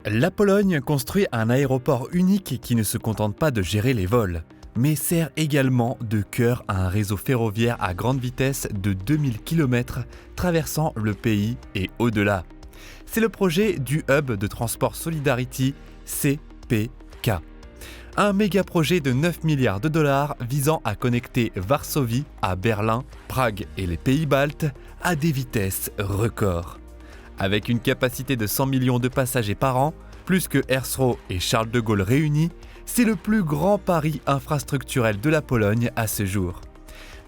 La Pologne construit un aéroport unique qui ne se contente pas de gérer les vols, mais sert également de cœur à un réseau ferroviaire à grande vitesse de 2000 km traversant le pays et au-delà. C'est le projet du Hub de transport Solidarity CPK. Un méga projet de 9 milliards de dollars visant à connecter Varsovie à Berlin, Prague et les pays baltes à des vitesses records. Avec une capacité de 100 millions de passagers par an, plus que Heathrow et Charles de Gaulle réunis, c'est le plus grand pari infrastructurel de la Pologne à ce jour.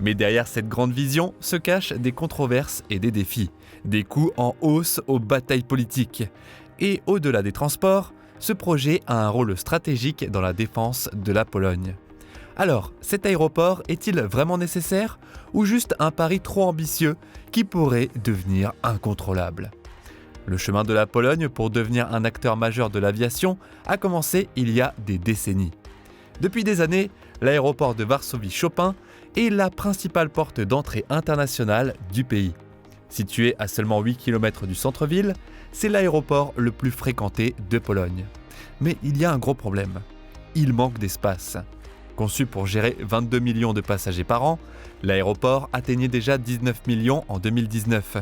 Mais derrière cette grande vision se cachent des controverses et des défis, des coûts en hausse aux batailles politiques. Et au-delà des transports, ce projet a un rôle stratégique dans la défense de la Pologne. Alors, cet aéroport est-il vraiment nécessaire ou juste un pari trop ambitieux qui pourrait devenir incontrôlable ? Le chemin de la Pologne pour devenir un acteur majeur de l'aviation a commencé il y a des décennies. Depuis des années, l'aéroport de Varsovie-Chopin est la principale porte d'entrée internationale du pays. Situé à seulement 8 km du centre-ville, c'est l'aéroport le plus fréquenté de Pologne. Mais il y a un gros problème. Il manque d'espace. Conçu pour gérer 22 millions de passagers par an, l'aéroport atteignait déjà 19 millions en 2019.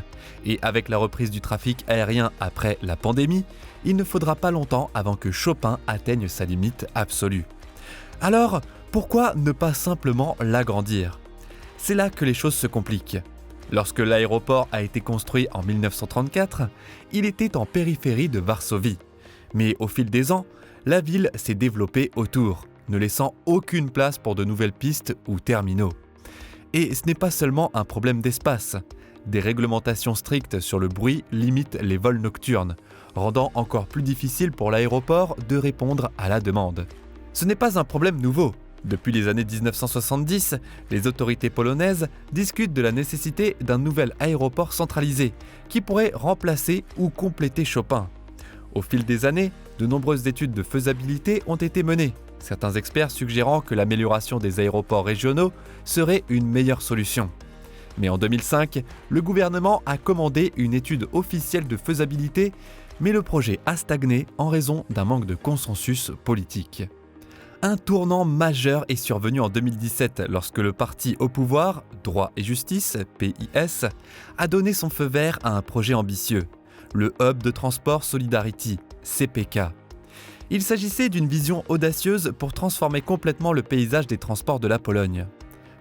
Et avec la reprise du trafic aérien après la pandémie, il ne faudra pas longtemps avant que Chopin atteigne sa limite absolue. Alors, pourquoi ne pas simplement l'agrandir ? C'est là que les choses se compliquent. Lorsque l'aéroport a été construit en 1934, il était en périphérie de Varsovie. Mais au fil des ans, la ville s'est développée autour, ne laissant aucune place pour de nouvelles pistes ou terminaux. Et ce n'est pas seulement un problème d'espace. Des réglementations strictes sur le bruit limitent les vols nocturnes, rendant encore plus difficile pour l'aéroport de répondre à la demande. Ce n'est pas un problème nouveau. Depuis les années 1970, les autorités polonaises discutent de la nécessité d'un nouvel aéroport centralisé qui pourrait remplacer ou compléter Chopin. Au fil des années, de nombreuses études de faisabilité ont été menées, certains experts suggérant que l'amélioration des aéroports régionaux serait une meilleure solution. Mais en 2005, le gouvernement a commandé une étude officielle de faisabilité, mais le projet a stagné en raison d'un manque de consensus politique. Un tournant majeur est survenu en 2017 lorsque le parti au pouvoir, Droit et Justice, PIS, a donné son feu vert à un projet ambitieux, le Hub de transport Solidarity, CPK. Il s'agissait d'une vision audacieuse pour transformer complètement le paysage des transports de la Pologne.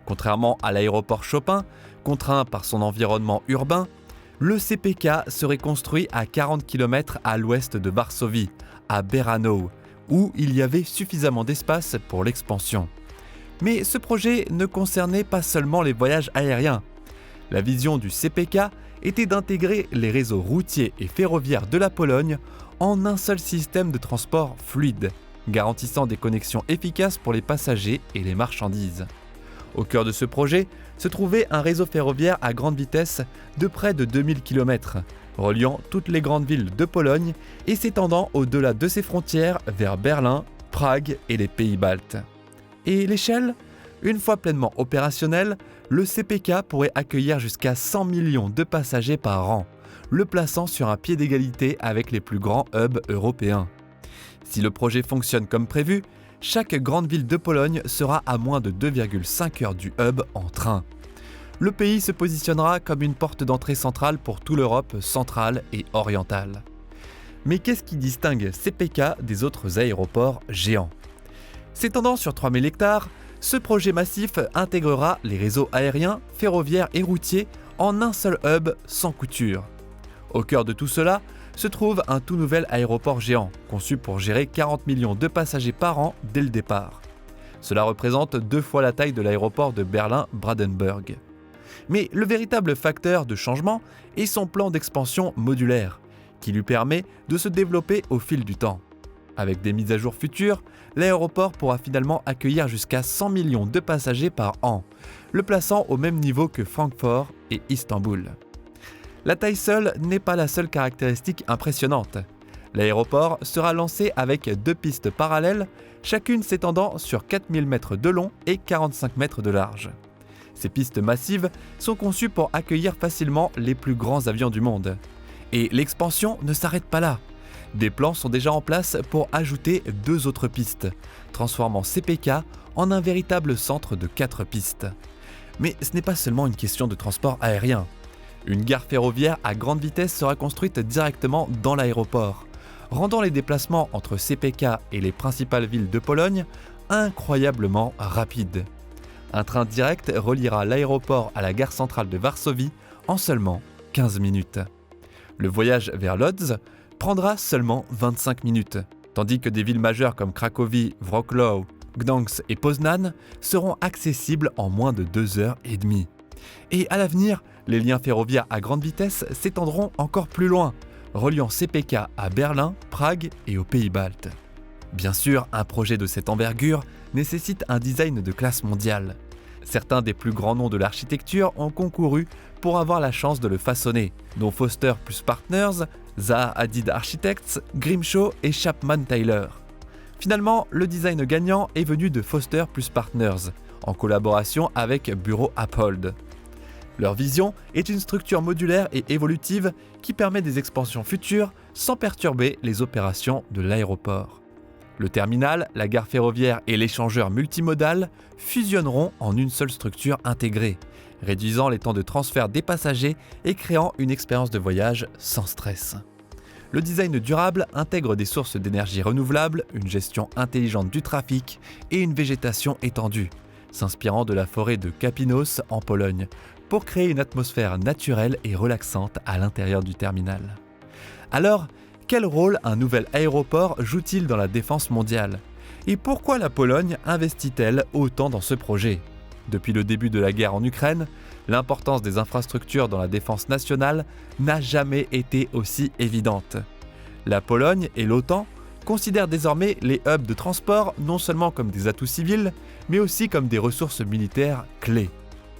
Contrairement à l'aéroport Chopin, contraint par son environnement urbain, le CPK serait construit à 40 km à l'ouest de Varsovie, à Baranow, où il y avait suffisamment d'espace pour l'expansion. Mais ce projet ne concernait pas seulement les voyages aériens. La vision du CPK était d'intégrer les réseaux routiers et ferroviaires de la Pologne en un seul système de transport fluide, garantissant des connexions efficaces pour les passagers et les marchandises. Au cœur de ce projet se trouvait un réseau ferroviaire à grande vitesse de près de 2000 km, reliant toutes les grandes villes de Pologne et s'étendant au-delà de ses frontières vers Berlin, Prague et les pays baltes. Et l'échelle ? Une fois pleinement opérationnel, le CPK pourrait accueillir jusqu'à 100 millions de passagers par an, le plaçant sur un pied d'égalité avec les plus grands hubs européens. Si le projet fonctionne comme prévu, chaque grande ville de Pologne sera à moins de 2,5 heures du hub en train. Le pays se positionnera comme une porte d'entrée centrale pour toute l'Europe centrale et orientale. Mais qu'est-ce qui distingue CPK des autres aéroports géants ? S'étendant sur 3000 hectares, ce projet massif intégrera les réseaux aériens, ferroviaires et routiers en un seul hub sans couture. Au cœur de tout cela se trouve un tout nouvel aéroport géant, conçu pour gérer 40 millions de passagers par an dès le départ. Cela représente 2 fois la taille de l'aéroport de Berlin-Brandenburg. Mais le véritable facteur de changement est son plan d'expansion modulaire, qui lui permet de se développer au fil du temps. Avec des mises à jour futures, l'aéroport pourra finalement accueillir jusqu'à 100 millions de passagers par an, le plaçant au même niveau que Francfort et Istanbul. La taille seule n'est pas la seule caractéristique impressionnante. L'aéroport sera lancé avec 2 pistes parallèles, chacune s'étendant sur 4000 mètres de long et 45 mètres de large. Ces pistes massives sont conçues pour accueillir facilement les plus grands avions du monde. Et l'expansion ne s'arrête pas là. Des plans sont déjà en place pour ajouter 2 autres pistes, transformant CPK en un véritable centre de 4 pistes. Mais ce n'est pas seulement une question de transport aérien. Une gare ferroviaire à grande vitesse sera construite directement dans l'aéroport, rendant les déplacements entre CPK et les principales villes de Pologne incroyablement rapides. Un train direct reliera l'aéroport à la gare centrale de Varsovie en seulement 15 minutes. Le voyage vers Lodz prendra seulement 25 minutes, tandis que des villes majeures comme Cracovie, Wrocław, Gdańsk et Poznań seront accessibles en moins de 2h30. Et à l'avenir, les liens ferroviaires à grande vitesse s'étendront encore plus loin, reliant CPK à Berlin, Prague et aux Pays-Baltes. Bien sûr, un projet de cette envergure nécessite un design de classe mondiale. Certains des plus grands noms de l'architecture ont concouru pour avoir la chance de le façonner, dont Foster plus Partners, Zaha Hadid Architects, Grimshaw et Chapman Taylor. Finalement, le design gagnant est venu de Foster plus Partners, en collaboration avec Bureau Appold. Leur vision est une structure modulaire et évolutive qui permet des expansions futures sans perturber les opérations de l'aéroport. Le terminal, la gare ferroviaire et l'échangeur multimodal fusionneront en une seule structure intégrée, réduisant les temps de transfert des passagers et créant une expérience de voyage sans stress. Le design durable intègre des sources d'énergie renouvelables, une gestion intelligente du trafic et une végétation étendue, s'inspirant de la forêt de Kapinos en Pologne, pour créer une atmosphère naturelle et relaxante à l'intérieur du terminal. Alors, quel rôle un nouvel aéroport joue-t-il dans la défense mondiale? Et pourquoi la Pologne investit-elle autant dans ce projet? Depuis le début de la guerre en Ukraine, l'importance des infrastructures dans la défense nationale n'a jamais été aussi évidente. La Pologne et l'OTAN considèrent désormais les hubs de transport non seulement comme des atouts civils, mais aussi comme des ressources militaires clés.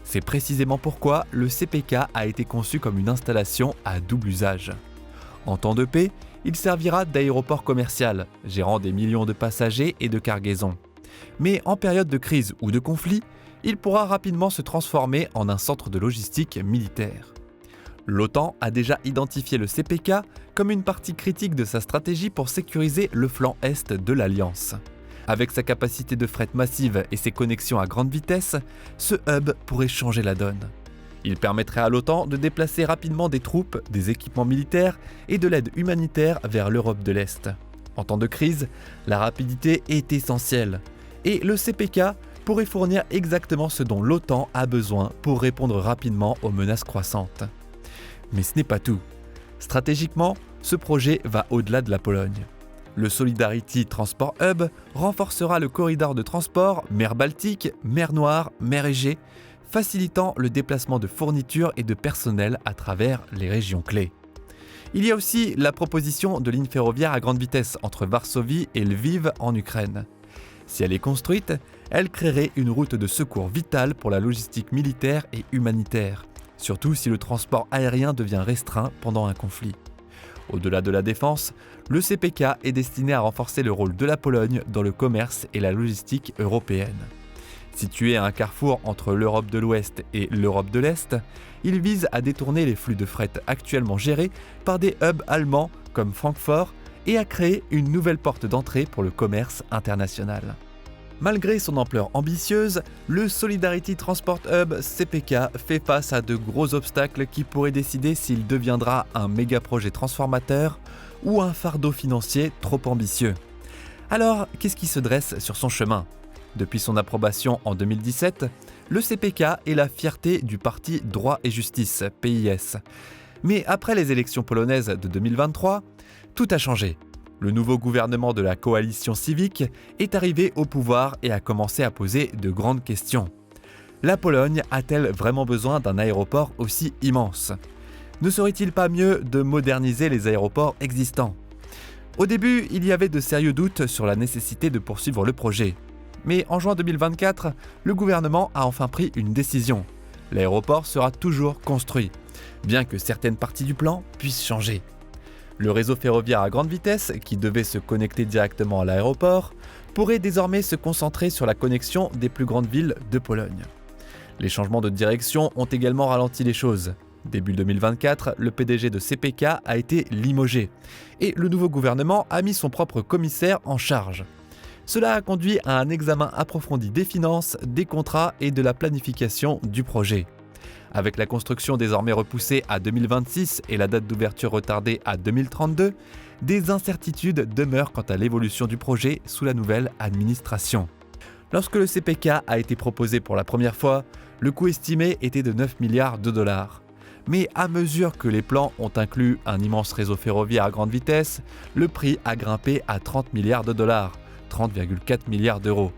C'est précisément pourquoi le CPK a été conçu comme une installation à double usage. En temps de paix, il servira d'aéroport commercial, gérant des millions de passagers et de cargaisons. Mais en période de crise ou de conflit, il pourra rapidement se transformer en un centre de logistique militaire. L'OTAN a déjà identifié le CPK comme une partie critique de sa stratégie pour sécuriser le flanc est de l'Alliance. Avec sa capacité de fret massive et ses connexions à grande vitesse, ce hub pourrait changer la donne. Il permettrait à l'OTAN de déplacer rapidement des troupes, des équipements militaires et de l'aide humanitaire vers l'Europe de l'Est. En temps de crise, la rapidité est essentielle. Et le CPK pourrait fournir exactement ce dont l'OTAN a besoin pour répondre rapidement aux menaces croissantes. Mais ce n'est pas tout. Stratégiquement, ce projet va au-delà de la Pologne. Le Solidarity Transport Hub renforcera le corridor de transport mer Baltique, mer Noire, mer Égée, facilitant le déplacement de fournitures et de personnel à travers les régions clés. Il y a aussi la proposition de lignes ferroviaires à grande vitesse entre Varsovie et Lviv en Ukraine. Si elle est construite, elle créerait une route de secours vitale pour la logistique militaire et humanitaire, surtout si le transport aérien devient restreint pendant un conflit. Au-delà de la défense, le CPK est destiné à renforcer le rôle de la Pologne dans le commerce et la logistique européenne. Situé à un carrefour entre l'Europe de l'Ouest et l'Europe de l'Est, il vise à détourner les flux de fret actuellement gérés par des hubs allemands comme Francfort et à créer une nouvelle porte d'entrée pour le commerce international. Malgré son ampleur ambitieuse, le Solidarity Transport Hub CPK fait face à de gros obstacles qui pourraient décider s'il deviendra un méga-projet transformateur ou un fardeau financier trop ambitieux. Alors, qu'est-ce qui se dresse sur son chemin? Depuis son approbation en 2017, le CPK est la fierté du parti Droit et Justice, PIS. Mais après les élections polonaises de 2023, tout a changé. Le nouveau gouvernement de la coalition civique est arrivé au pouvoir et a commencé à poser de grandes questions. La Pologne a-t-elle vraiment besoin d'un aéroport aussi immense? Ne serait-il pas mieux de moderniser les aéroports existants? Au début, il y avait de sérieux doutes sur la nécessité de poursuivre le projet. Mais en juin 2024, le gouvernement a enfin pris une décision. L'aéroport sera toujours construit, bien que certaines parties du plan puissent changer. Le réseau ferroviaire à grande vitesse, qui devait se connecter directement à l'aéroport, pourrait désormais se concentrer sur la connexion des plus grandes villes de Pologne. Les changements de direction ont également ralenti les choses. Début 2024, le PDG de CPK a été limogé et le nouveau gouvernement a mis son propre commissaire en charge. Cela a conduit à un examen approfondi des finances, des contrats et de la planification du projet. Avec la construction désormais repoussée à 2026 et la date d'ouverture retardée à 2032, des incertitudes demeurent quant à l'évolution du projet sous la nouvelle administration. Lorsque le CPK a été proposé pour la première fois, le coût estimé était de 9 milliards de dollars. Mais à mesure que les plans ont inclus un immense réseau ferroviaire à grande vitesse, le prix a grimpé à 30 milliards de dollars, 30,4 milliards d'euros.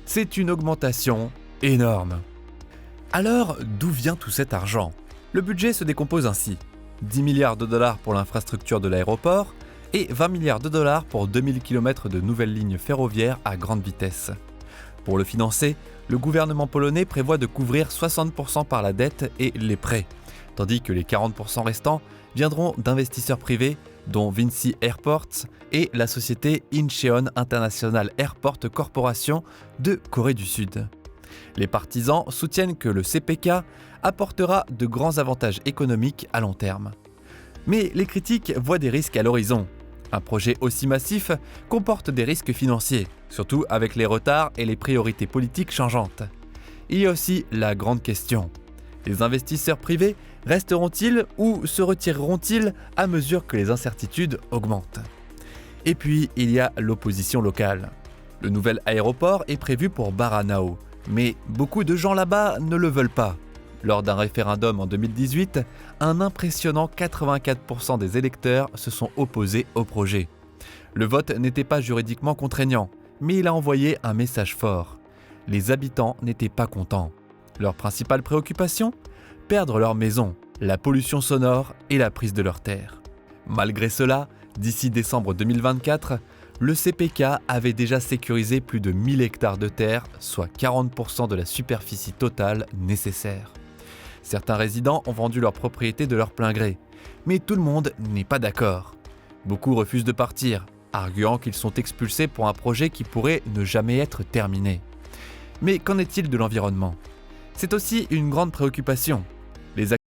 C'est une augmentation énorme. Alors, d'où vient tout cet argent ? Le budget se décompose ainsi. 10 milliards de dollars pour l'infrastructure de l'aéroport et 20 milliards de dollars pour 2000 km de nouvelles lignes ferroviaires à grande vitesse. Pour le financer, le gouvernement polonais prévoit de couvrir 60% par la dette et les prêts, tandis que les 40% restants viendront d'investisseurs privés dont Vinci Airports et la société Incheon International Airport Corporation de Corée du Sud. Les partisans soutiennent que le CPK apportera de grands avantages économiques à long terme. Mais les critiques voient des risques à l'horizon. Un projet aussi massif comporte des risques financiers, surtout avec les retards et les priorités politiques changeantes. Il y a aussi la grande question. Les investisseurs privés resteront-ils ou se retireront-ils à mesure que les incertitudes augmentent ? Et puis, il y a l'opposition locale. Le nouvel aéroport est prévu pour Baranao, mais beaucoup de gens là-bas ne le veulent pas. Lors d'un référendum en 2018, un impressionnant 84% des électeurs se sont opposés au projet. Le vote n'était pas juridiquement contraignant, mais il a envoyé un message fort. Les habitants n'étaient pas contents. Leur principale préoccupation ? Perdre leur maison, la pollution sonore et la prise de leurs terres. Malgré cela, d'ici décembre 2024, le CPK avait déjà sécurisé plus de 1000 hectares de terre, soit 40% de la superficie totale nécessaire. Certains résidents ont vendu leur propriété de leur plein gré, mais tout le monde n'est pas d'accord. Beaucoup refusent de partir, arguant qu'ils sont expulsés pour un projet qui pourrait ne jamais être terminé. Mais qu'en est-il de l'environnement ? C'est aussi une grande préoccupation. Les